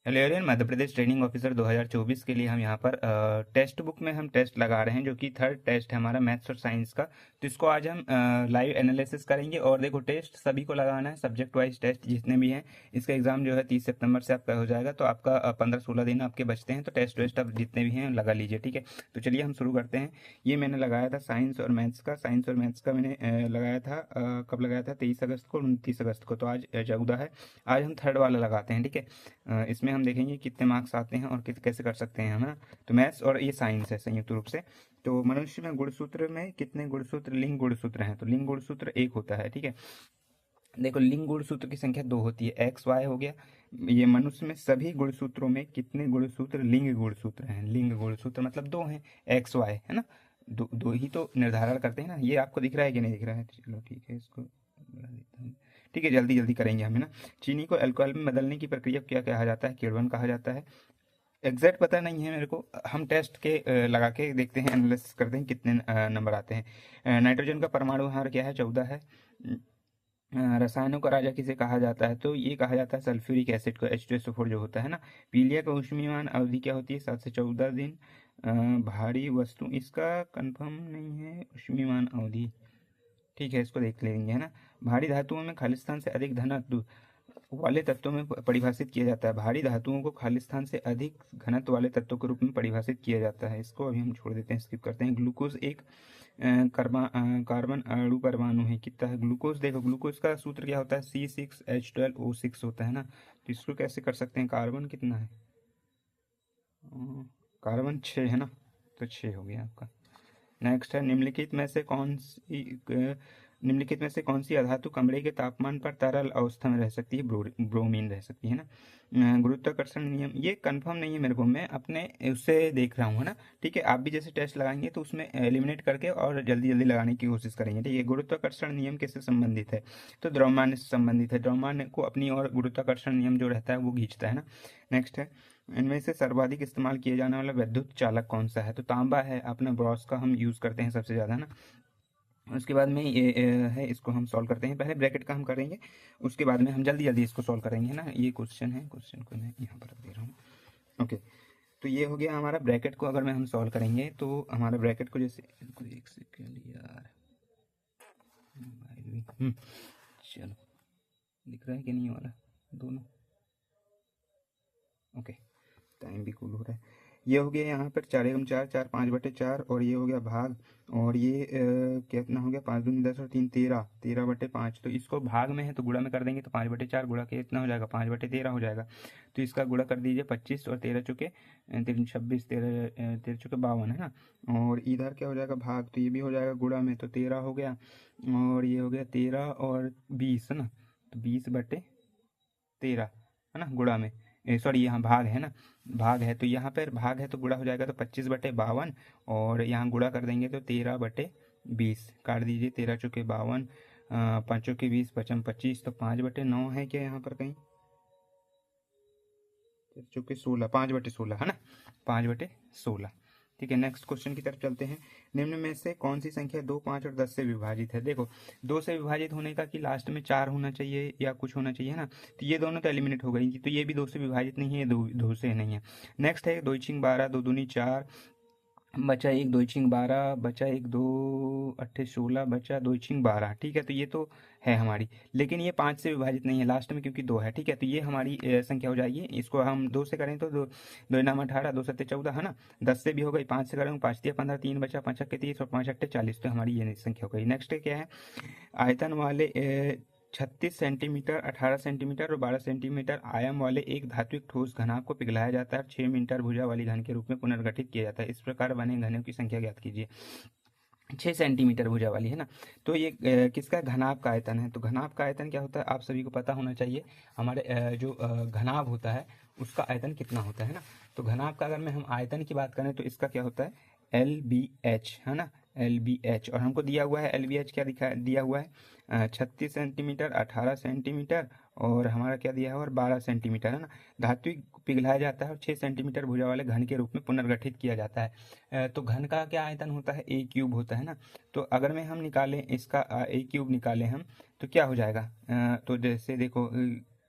Hello everyone, Madhya Pradesh training officer 2024 के लिए हम यहाँ पर टेस्ट बुक में हम टेस्ट लगा रहे हैं, जो कि थर्ड टेस्ट है हमारा मैथ्स और साइंस का। तो इसको आज हम लाइव एनालिसिस करेंगे। और देखो, टेस्ट सभी को लगाना है, सब्जेक्ट वाइज टेस्ट जितने भी हैं। इसका एग्जाम जो है 30 सितंबर से आपका हो जाएगा, तो आपका 15-16 दिन आपके बचते हैं। तो टेस्ट वेस्ट आप जितने भी हैं लगा लीजिए, ठीक है। तो चलिए हम शुरू करते हैं। ये मैंने लगाया था साइंस और मैथ्स का। साइंस और मैथ्स का मैंने लगाया था, कब लगाया था? 23 अगस्त को, 29 अगस्त को। तो आज 14 है। आज हम थर्ड वाला लगाते हैं, ठीक है। इसमें हम देखेंगे कितने मार्क्स आते हैं और कैसे कर सकते हैं हम, है ना। तो मैथ्स और ये साइंस है संयुक्त रूप से। तो मनुष्य में गुणसूत्र में कितने गुणसूत्र, लिंग गुणसूत्र हैं? तो लिंग गुणसूत्र एक होता है, ठीक है। देखो, लिंग गुणसूत्र की संख्या 2 होती है, एक्स वाई हो गया। ये मनुष्य में सभी गुणसूत्रों में कितने गुणसूत्र लिंग गुणसूत्र हैं? लिंग गुणसूत्र मतलब 2 हैं, एक्स वाई, है ना। दो दो ही तो निर्धारण करते हैं ना। ये आपको दिख रहा है कि नहीं दिख रहा है? चलो ठीक है, इसको बढ़ा देता हूँ। ठीक है, जल्दी जल्दी करेंगे हम, है ना। चीनी को अल्कोहल में बदलने की प्रक्रिया को क्या कहा जाता है? किण्वन कहा जाता है। एग्जैक्ट पता नहीं है मेरे को, हम टेस्ट के लगा के देखते हैं, एनालिसिस करते हैं कितने नंबर आते हैं। नाइट्रोजन का परमाणु भार क्या है? 14 है। रसायनों का राजा किसे कहा जाता है? तो ये कहा जाता है सल्फ्यूरिक एसिड को, H2SO4 जो होता है ना। पीलिया का ऊष्मीयमान अवधि क्या होती है? 7 से 14 दिन। भारी वस्तु, इसका कंफर्म नहीं है ऊष्मीयमान अवधि, ठीक है, इसको देख लेंगे, है ना। भारी धातुओं में खालिस्तान से अधिक घनत्व वाले तत्वों में परिभाषित किया जाता है। भारी धातुओं को खालिस्तान से अधिक घनत्व वाले तत्वों के रूप में परिभाषित किया जाता है। इसको अभी हम छोड़ देते हैं, स्किप करते हैं। ग्लूकोज एक कार्बन अणु परमाणु है। कितना है ग्लूकोज? देखो, ग्लूकोज का सूत्र क्या होता है? C6H12O6 होता है ना। तो इसको कैसे कर सकते हैं? कार्बन कितना है? कार्बन 6 है ना, तो 6 हो गया आपका। नेक्स्ट है, निम्नलिखित में से कौन सी अधातु कमरे के तापमान पर तरल अवस्था में रह सकती है? ब्रोमीन रह सकती है ना। गुरुत्वाकर्षण नियम, ये कंफर्म नहीं है मेरे को, मैं अपने उससे देख रहा हूँ, है ना। ठीक है, आप भी जैसे टेस्ट लगाएंगे तो उसमें एलिमिनेट करके और जल्दी जल्दी लगाने की कोशिश करेंगे, ठीक है। गुरुत्वाकर्षण नियम किससे संबंधित है? तो द्रव्यमान से संबंधित है। द्रव्यमान को अपनी ओर गुरुत्वाकर्षण नियम जो रहता है वो खींचता है ना। नेक्स्ट है, इनमें से सर्वाधिक इस्तेमाल किए जाने वाला विद्युत चालक कौन सा है? तो तांबा है, अपना ब्रॉस का हम यूज़ करते हैं सबसे ज़्यादा ना। उसके बाद में ये है, इसको हम सॉल्व करते हैं। पहले ब्रैकेट का हम करेंगे, उसके बाद में हम जल्दी जल्दी इसको सॉल्व करेंगे, है ना। ये क्वेश्चन है, क्वेश्चन को मैं यहाँ पर रख दे रहा हूँ। ओके, तो ये हो गया हमारा ब्रैकेट को। अगर मैं हम सॉल्व करेंगे तो हमारा ब्रैकेट को जैसे, एक सेकेंड यार, चलो, दिख रहा है कि नहीं वाला दोनों? ओके, टाइम भी कूल हो रहा है। ये हो गया यहाँ पर 4 एकम 4, 4 5/4, और ये हो गया भाग, और ये कितना हो गया? 5 दूनी 10 और 3 13, 13/5। तो इसको भाग में है तो गुणा में कर देंगे, तो 5/4 गुणा के इतना हो जाएगा, 5/13 हो जाएगा। तो इसका गुणा कर दीजिए, 25 और 13 चुके 26, 13 चुके 52, है ना। और इधर क्या हो जाएगा? भाग, तो ये भी हो जाएगा गुणा में, तो 13 हो गया, और ये हो गया 13 और 20, है ना। तो 20/13, है ना, गुणा में। सॉरी, यहाँ भाग है ना, भाग है, तो यहाँ पर भाग है तो गुणा हो जाएगा, तो 25/52, और यहाँ गुणा कर देंगे तो 13/20। काट दीजिए, 13 चौके 52, 5 चौके 20, 5 25, तो 5/9 है क्या यहाँ पर कहीं? 4 चौके 16, 5/16, है ना, 5/16। ठीक है, नेक्स्ट क्वेश्चन की तरफ चलते हैं। निम्न में से कौन सी संख्या 2, 5 और 10 से विभाजित है? देखो, 2 से विभाजित होने का कि लास्ट में 4 होना चाहिए या कुछ होना चाहिए ना। तो ये दोनों तो एलिमिनेट हो गई, तो ये भी 2 से विभाजित नहीं है, 2 से नहीं है। नेक्स्ट है 2 छिंग 12, 2 दूनी 4, बचा 1, 2 छिंग 12, बचा 1, 2 अट्ठे 16, बचा 2 छिंग 12। ठीक है, तो ये तो है हमारी, लेकिन ये 5 से विभाजित नहीं है लास्ट में, क्योंकि 2 है। ठीक है, तो ये हमारी संख्या हो जाएगी। इसको हम 2 से करें तो 2 नाम 18, 2 सत्ते 14, है ना। 10 से भी हो गई, 5 से करेंगे 5 × 15, 3 बचा, 5 × 30 और 5 × 40। तो हमारी ये संख्या हो गई। नेक्स्ट क्या है? आयतन वाले 36 सेंटीमीटर, 18 सेंटीमीटर और 12 सेंटीमीटर आयाम वाले एक धात्विक ठोस घनाभ को पिघलाया जाता है और 6 मीटर भुजा वाली घन के रूप में पुनर्गठित किया जाता है। इस प्रकार बने घनों की संख्या ज्ञात कीजिए। 6 सेंटीमीटर भुजा वाली, है ना। तो ये किसका घनाभ का आयतन है? तो घनाभ का आयतन क्या होता है आप सभी को पता होना चाहिए। हमारे जो घनाभ होता है उसका आयतन कितना होता है ना। तो घनाभ का अगर मैं हम आयतन की बात करें तो इसका क्या होता है? LBH, है ना, LBH। और हमको दिया हुआ है LBH क्या दिया हुआ है? 36 सेंटीमीटर, 18 सेंटीमीटर, और हमारा क्या दिया है? और 12 सेंटीमीटर, है ना। धातु पिघलाया जाता है और 6 सेंटीमीटर भुजा वाले घन के रूप में पुनर्गठित किया जाता है। तो घन का क्या आयतन होता है? A³ होता है ना। तो अगर में हम निकालें इसका A³ निकालें हम, तो क्या हो जाएगा? तो जैसे देखो,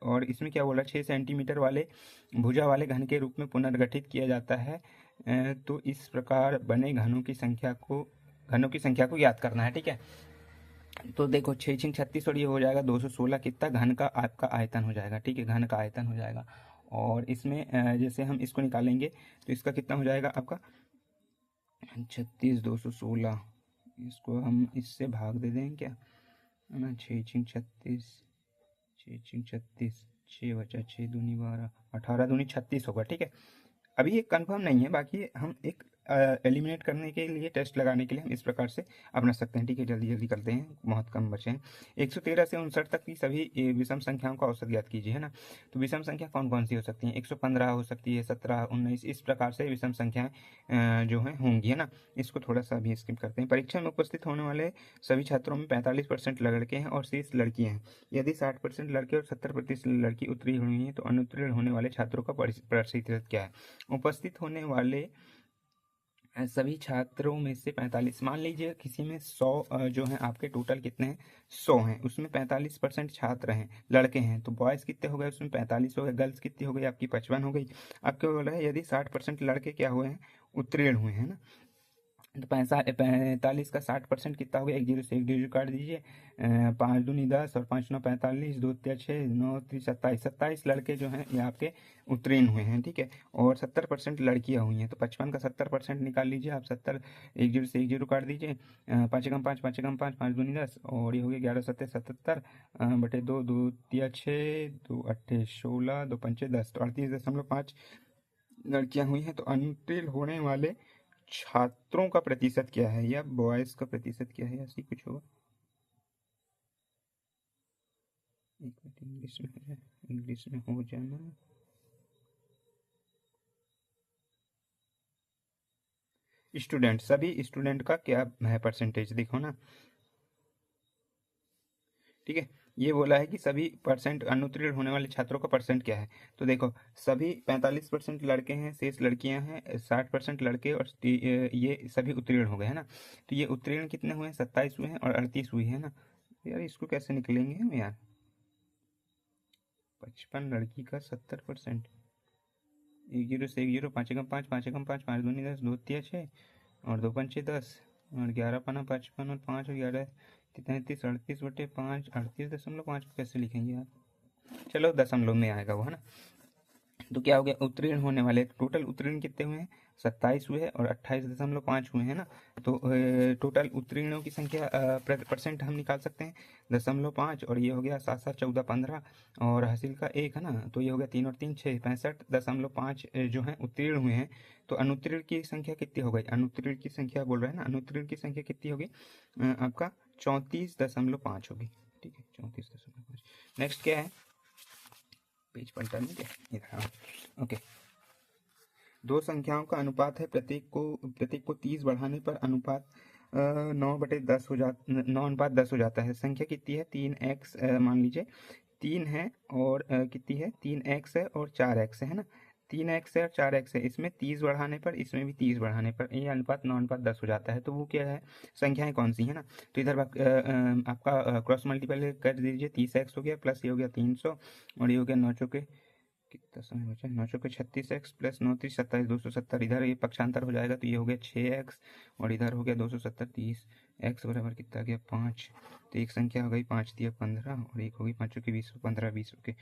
और इसमें क्या बोला, 6 सेंटीमीटर वाले भुजा वाले घन के रूप में पुनर्गठित किया जाता है। तो इस प्रकार बने घनों की संख्या को ज्ञात करना है। ठीक है, तो देखो 6×36 और ये हो जाएगा 216, कितना घन का आपका आयतन हो जाएगा। ठीक है, घन का आयतन हो जाएगा। और इसमें जैसे हम इसको निकालेंगे तो इसका कितना हो जाएगा आपका 36 216, इसको हम इससे भाग दे देंगे क्या है ना, 6×36, 6×36, 6 × 6 = 12, 18×2 = 36 होगा। ठीक है, अभी ये कंफर्म नहीं है, बाकी हम एक एलिमिनेट करने के लिए, टेस्ट लगाने के लिए हम इस प्रकार से अपना सकते हैं। ठीक है, जल्दी जल्दी करते हैं, बहुत कम बचे हैं। 113 से 59 तक की सभी विषम संख्याओं का औसत ज्ञात कीजिए, है ना। तो विषम संख्या कौन कौन सी हो सकती हैं, 115 हो सकती है, 17, 19, इस प्रकार से विषम संख्याएं जो हैं होंगी, है ना। इसको थोड़ा सा अभी स्किप करते हैं। परीक्षा में उपस्थित होने वाले सभी छात्रों में 45% लड़के हैं और शेष लड़कियां हैं। यदि 60% लड़के और 70% लड़की उत्तीर्ण हुई हैं तो अनुत्तीर्ण होने वाले छात्रों का प्रतिशत क्या है। उपस्थित होने वाले सभी छात्रों में से 45, मान लीजिए किसी में 100 जो हैं आपके, टोटल कितने हैं 100 हैं, उसमें 45% छात्र हैं, लड़के हैं, तो बॉयज़ कितने हो गए, उसमें 45 हो गए। गर्ल्स कितनी हो गई आपकी 55 हो गई। अब क्या बोला है, यदि 60% लड़के क्या हुए हैं, उत्तीर्ण हुए हैं ना, तो 45 का 60% कितना हो गया, 1 0 से 1 0 काट दीजिए, 5 दूनी 10 और 5 9 45, 2 3 6 9 3 27, 27 लड़के जो हैं ये आपके उत्तीर्ण हुए हैं। ठीक है, और 70% लड़कियां हुई हैं, तो 55 का 70% निकाल लीजिए आप, 70, 1 0 से 1 0 काट दीजिए, 5 एकम 5, 5 एकम 5, 5 दूनी 10, और ये हो गया 11 7 77 बटे 2, 2 3 6, 2 8 16, 2 5 10, तो 38.5 लड़कियां हुई हैं। तो अनुत्तीर्ण होने वाले छात्रों का प्रतिशत क्या है, या बॉयज का प्रतिशत क्या है, ऐसी कुछ होगा। एक मिनट, इंग्लिश में हो जाना। स्टूडेंट, सभी स्टूडेंट का क्या है परसेंटेज, देखो ना। ठीक है, ये बोला है कि सभी परसेंट अनुत्तीर्ण होने वाले छात्रों का परसेंट क्या है। तो देखो सभी 45% लड़के हैं, शेष लड़कियां हैं, 60% लड़के, और ये सभी उत्तीर्ण हो गए, है ना। तो ये उत्तीर्ण कितने हुए हैं, 27 हुए हैं और 38 हुई है ना। यार इसको कैसे निकलेंगे हम यार, 55 लड़की का 70%, 1 0 से 1 0, 5 एकम 5, 5 एकम 5, 5 दूनी 10, 2 3 6 और 2 5 10, और 11 पना 55 और 5 और 11 कितने, 30, 38 बटे 5, 38.5 को कैसे लिखेंगे यार, चलो दशमलव में आएगा वो, है ना। तो क्या हो गया, उत्तीर्ण होने वाले, टोटल उत्तीर्ण कितने हुए हैं, 27 हुए हैं और 28.5 हुए हैं ना। तो टोटल उत्तीर्णों की संख्या परसेंट हम निकाल सकते हैं 0.5, और ये हो गया 7 7 14 15, और हासिल का 1 है ना, तो ये हो गया 3 और 3 6, 65.5 जो है उत्तीर्ण हुए हैं। तो अनुत्तीर्ण की संख्या कितनी हो गई, अनुत्तीर्ण की संख्या बोल रहे हैं ना, अनुत्तीर्ण की संख्या कितनी होगी आपका 34.5 होगी। ठीक है, 34.5। नेक्स्ट क्या है, पेज पलटा नहीं क्या इधर, ओके। दो संख्याओं का अनुपात है, प्रत्येक को 30 बढ़ाने पर अनुपात 9/10 हो जा 9:10 हो जाता है। संख्या कितनी है, 3x मान लीजिए 3 है, और कितनी है, 3x है और 4x है ना। 3x है और 4x है, इसमें 30 बढ़ाने पर, इसमें भी 30 बढ़ाने पर ये अनुपात 9:10 हो जाता है। तो वो क्या है, संख्याएं कौन सी है ना। तो इधर आपका क्रॉस मल्टीपल कर दीजिए, 30x हो गया प्लस ये हो गया 300, और ये हो गया 9 चौके, कितना समय बचा, 9 चौके 36x प्लस 9 3 27, 270, इधर ये पक्षांतर हो जाएगा तो ये हो गया 6x, और इधर हो गया 270, 30, x बराबर कितना गया 5। तो एक संख्या हो गई 5 दिया 15, और एक होगी 5 चौके 20, 15 20। ओके,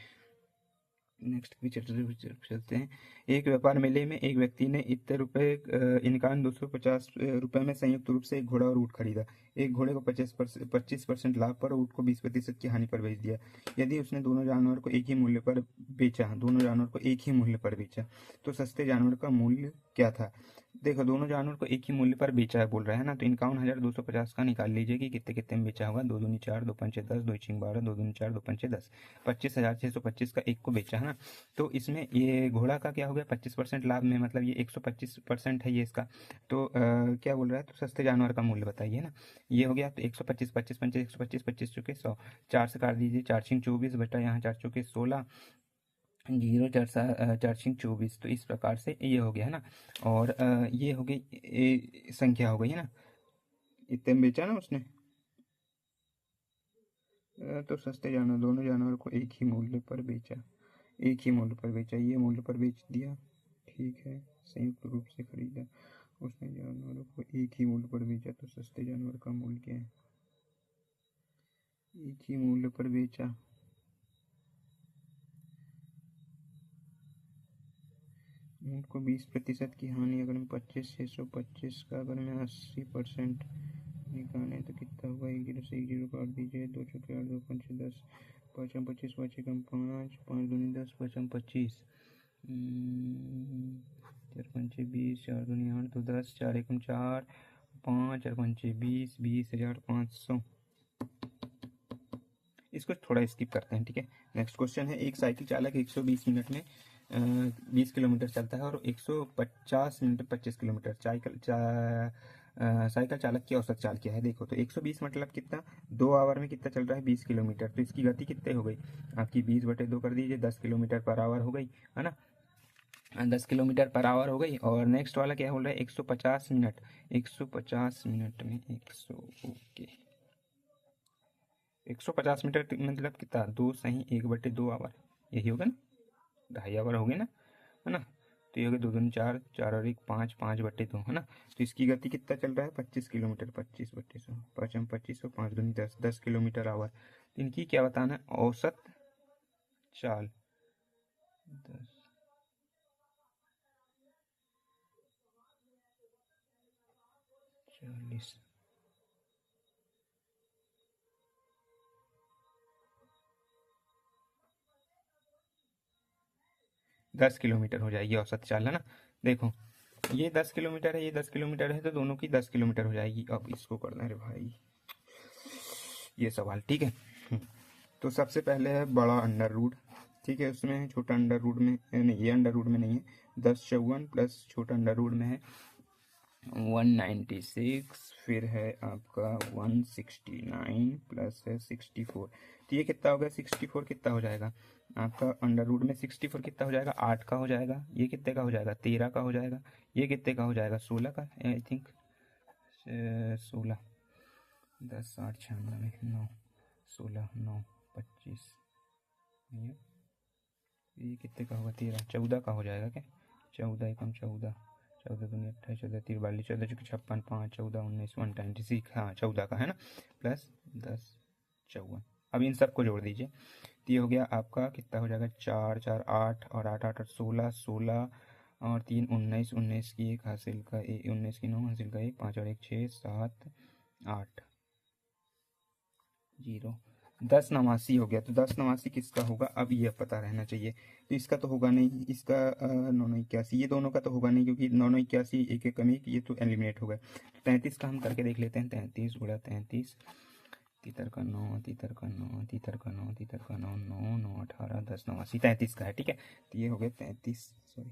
नेक्स्ट भी चलते हैं। एक व्यापार मेले में एक व्यक्ति ने इतने रुपए इनकान 250 रुपए में संयुक्त रूप से एक घोड़ा और ऊँट खरीदा। एक घोड़े को 25% लाभ पर, ऊँट को 20% की हानि पर बेच दिया। यदि उसने दोनों जानवर को एक ही मूल्य पर बेचा, तो सस्ते जानवर का मूल्य क्या था। देखो दोनों जानवर को एक ही मूल्य पर बेचा है बोल रहा है ना, तो 51,250 का निकाल लीजिए कि कितने कितने में बेचा होगा। 2 दूनी 4, 2 पंचे 10, 2 छिंग 12, 2 दूनी 4, 2 पंचे 10, 25,625 का एक को बेचा है ना। तो इसमें ये घोड़ा का क्या हो गया 25% लाभ में, मतलब ये 125% है ये इसका। तो क्या बोल रहा है, तो सस्ते जानवर का मूल्य बताइए ना। ये हो गया तो 125, 25 पंचे 125, 25 चुके 100, 4 से काट दीजिए, 4 छिंग 24 बटा यहाँ 4 चुके 16, 0 4 छिंग 24। तो इस प्रकार से ये हो गया है ना। और ये हो गई संख्या हो गई है ना, इतने में बेचा ना उसने। तो सस्ते जानवर, दोनों जानवरों को एक ही मूल्य पर बेचा, एक ही मूल्य पर बेचा, ये मूल्य पर बेच दिया, ठीक है। संयुक्त रूप से खरीदा, उसने जानवरों को एक ही मूल्य पर बेचा, तो सस्ते जानवर का मूल्य क्या है? एक ही मूल्य पर बेचा, उनको 20% की हानि, अगर मैं 25,625 का अगर मैं 80% निकालें तो कितना होगा? 1 0 से 1 0 काट दीजिए, 2 चौके 8, 2 पंचे 10, 5 25 बचे कम 5, 5 दूनी 10, 5 25, 4 पंचे 20, 4 दूनी 8, तो 10, 4 एकम 4, 5 4 पंचे 20, 20,500। इसको थोड़ा स्किप करते हैं, ठीक है। नेक्स्ट क्वेश्चन है, एक साइकिल चालक 120 मिनट में 20 किलोमीटर चलता है और 150 मिनट में 25 किलोमीटर। साइकिल चालक की औसत चाल क्या है? देखो, तो 120 मतलब कितना, 2 आवर में कितना चल रहा है? 20 किलोमीटर। तो इसकी गति कितने हो गई आपकी? 20/2 कर दीजिए, 10 किलोमीटर पर आवर हो गई, है ना। 10 किलोमीटर पर आवर हो गई। और नेक्स्ट वाला क्या बोल रहा है? 150 मिनट, 150 मिनट में 100, ओके, 150 मिनट मतलब कितना? 2 सही 1/2 आवर, यही होगा ना, 2.5 आवर हो गए ना, है ना। तो ये हो गया 2 दूनी 4, 4 और 1 5, 5/2, है ना। तो इसकी गति कितना चल रहा है? 25 किलोमीटर, 25/100, 5 हम 25 और 5 दूनी 10, 10 किलोमीटर आवर। तो इनकी क्या बताना है? औसत चाल 10, 40, 10 किलोमीटर हो जाएगी औसत चाल, है ना। देखो, ये 10 किलोमीटर है, ये 10 किलोमीटर है, तो दोनों की 10 किलोमीटर हो जाएगी। अब इसको करना है रे भाई ये सवाल, ठीक है। तो सबसे पहले है बड़ा अंडर रूट, ठीक है, उसमें है छोटा अंडर रूट में, नहीं ये अंडर रूट में नहीं है, 1054 प्लस छोटा अंडर रूट में है 196, फिर है आपका 169 प्लस है 64। तो ये कितना हो गया? 64 कितना हो जाएगा आपका? अंडर रूट में 64 कितना हो जाएगा? 8 का हो जाएगा। ये कितने का हो जाएगा? 13 का हो जाएगा। ये कितने का हो जाएगा? 16 का, आई थिंक 16, 10 8 96 9, 16 9 25, ये कितने का होगा? 13, 14 का हो जाएगा क्या? 14 एकम 14, 14 दूनी 28, 14 तीन 42, 14 चौके 56, 5 14 19 196, हाँ 14 का, है ना। प्लस 10 54, अब इन सबको जोड़ दीजिए, तो ये हो गया आपका कितना हो जाएगा? 4 4 8 और 8 8 16, 16 और 3 19, 19 की 1 हासिल का 19 की 9 हासिल का 1, 5 और 1 6 7 8 0, 1089 हो गया। तो 1089 किसका होगा? अब ये पता रहना चाहिए। तो इसका तो होगा नहीं, इसका 981, ये दोनों का तो होगा नहीं, क्योंकि 981 एक एक कमी, ये तो एलिमिनेट हो गए। तो 33 का हम करके देख लेते हैं, 33 गुणा 33, तीतर का 9, तीतर का 9, तीतर का 9, तीतर का 9, 9 9 18 1089, 33 का है, ठीक है। तो ये हो गया 33, सॉरी,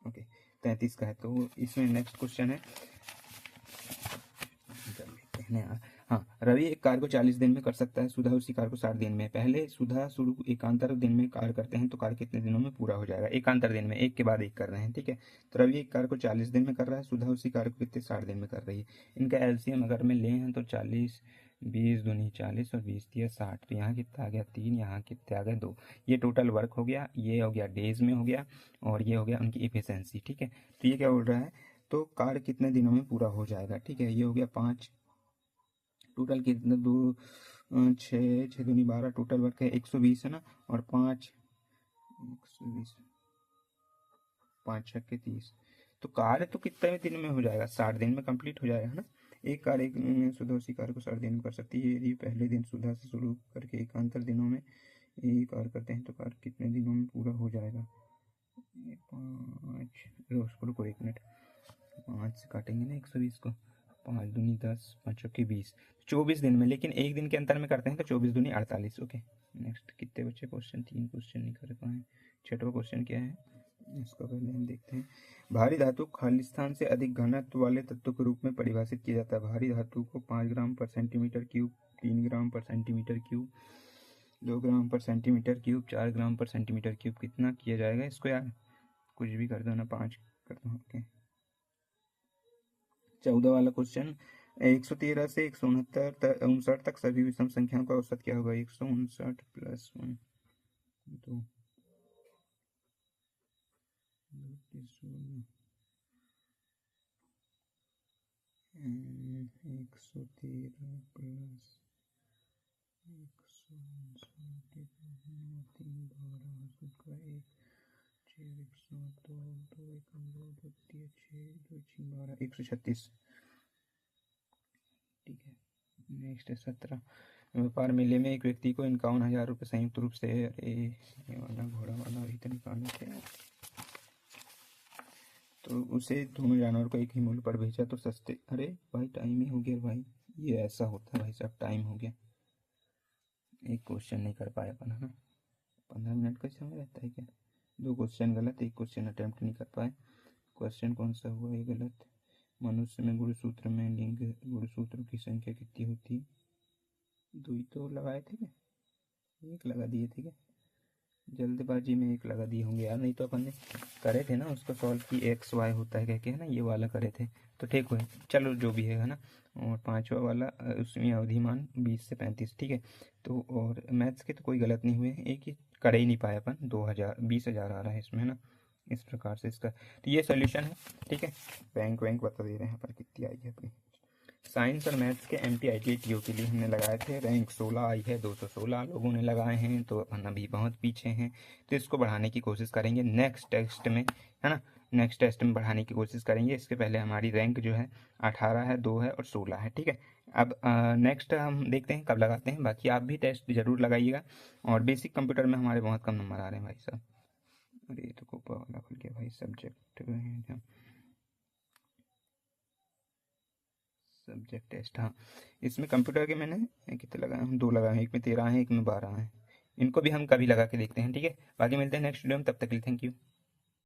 ओके 33 का है। तो इसमें नेक्स्ट क्वेश्चन है, हाँ, रवि एक कार्य को 40 दिन में कर सकता है, सुधा उसी कार्य को 60 दिन में। पहले सुधा शुरू एकांतर दिन में कार्य करते हैं, तो कार्य कितने दिनों में पूरा हो जाएगा? एकांतर दिन में, एक के बाद एक कर रहे हैं, ठीक है। तो रवि एक कार्य को 40 दिन में कर रहा है, सुधा उसी कार्य को कितने 60 दिन में कर रही है। इनका एलसीएम अगर मैं ले हैं तो 40, 20 दूनी 40 और 20 दिया 60, तो यहाँ कितना आ गया? 3, यहाँ कितने आ गए? 2। ये टोटल वर्क हो गया, ये हो गया डेज में हो गया, और ये हो गया उनकी इफिशेंसी, ठीक है। तो ये क्या बोल रहा है? तो कार्य कितने दिनों में पूरा हो जाएगा, ठीक है। ये हो गया 5, टोटल कितना? 2 6 6 दूनी 12, टोटल वर्क है 120, है ना। और 5 120, 5 छक्के 30। तो कार्य तो कितने दिन में हो जाएगा? 60 दिन में कंप्लीट हो जाएगा, है ना। एक कार्य सुधा उसी कार्य को 60 दिन में कर सकती है। यदि पहले दिन सुधा से शुरू करके एकांतर दिनों में ये कार्य करते हैं, तो कार्य कितने दिनों में पूरा हो जाएगा? 5, रुको 1 मिनट, 5 से काटेंगे ना 120 को, 5 दूनी 10, 5 चौके 20, 24 दिन में। लेकिन एक दिन के अंतर में करते हैं तो 24 दूनी 48, ओके। नेक्स्ट कितने बच्चे क्वेश्चन? 3 क्वेश्चन नहीं कर पाए। छठवां क्वेश्चन क्या है इसका पहले हम देखते हैं। भारी धातु खालिस्तान से अधिक घनत्व वाले तत्व के रूप में परिभाषित किया जाता है। भारी धातु को 5 ग्राम पर सेंटीमीटर क्यूब, 3 ग्राम पर सेंटीमीटर क्यूब, 2 ग्राम पर सेंटीमीटर क्यूब, 4 ग्राम पर सेंटीमीटर क्यूब, कितना किया जाएगा इसको यार? कुछ भी कर दो ना, 5 कर दो, ओके। 14 वाला क्वेश्चन, 113 से 169 तक सभी विषम संख्याओं का औसत क्या होगा? 159 प्लस 1 2 113 प्लस 136। ठीक है, नेक्स्ट है 17। व्यापार मेले में एक व्यक्ति को 51,000 रुपये संयुक्त रूप से, अरे ये वाला घोड़ा वाला वही तो निकाले थे, तो उसे दोनों जानवर को एक ही मूल्य पर बेचा तो सस्ते। अरे भाई टाइम ही हो गया भाई, ये ऐसा होता है भाई साहब, टाइम हो गया, एक क्वेश्चन नहीं कर पाया अपन, है ना। 15 मिनट का समय रहता है क्या? 2 क्वेश्चन गलत, 1 क्वेश्चन अटेम्प्ट नहीं कर पाए। क्वेश्चन कौन सा हुआ ये गलत? मनुष्य में गुणसूत्र में लिंग गुणसूत्रों की संख्या कितनी होती है? 2 ही तो लगाए थे क्या? 1 लगा दिए थे क्या? जल्दबाजी में 1 लगा दिए होंगे यार, नहीं तो अपन ने करे थे ना उसको सॉल्व की, एक्स वाई होता है कह के, है ना, ये वाला करे थे तो ठीक हुआ। चलो जो भी है ना। और 5वां वाला उसमें अवधिमान 20 से 35, ठीक है। तो और मैथ्स के तो कोई गलत नहीं हुए, एक ही कर ही नहीं पाए अपन, 2000 20,000 आ रहा है इसमें, है ना, इस प्रकार से इसका। तो ये सोल्यूशन है, ठीक है। बैंक वैंक बता दे रहे हैं अपन कितनी आई है अपनी। साइंस और मैथ्स के MPIT के लिए हमने लगाए थे, रैंक 16 आई है, 216 लोगों ने लगाए हैं, तो अपन अभी बहुत पीछे हैं। तो इसको बढ़ाने की कोशिश करेंगे नेक्स्ट टेस्ट में, है ना, नेक्स्ट टेस्ट में बढ़ाने की कोशिश करेंगे। इसके पहले हमारी रैंक जो है 18 है, 2 है और 16 है, ठीक है। अब नेक्स्ट हम देखते हैं कब लगाते हैं, बाकी आप भी टेस्ट जरूर लगाइएगा। और बेसिक कंप्यूटर में हमारे बहुत कम नंबर आ रहे हैं भाई साहब। अरे ये तो कोपा वाला खुल गया भाई, सब्जेक्ट टेस्ट, हाँ। इसमें कंप्यूटर के मैंने कितने लगाए हैं? 2 लगाए हैं, एक में 13 है, एक में 12 है। इनको भी हम कभी लगा के देखते हैं, ठीक है। बाकी मिलते हैं नेक्स्ट वीडियो में, तब तक के लिए थैंक यू।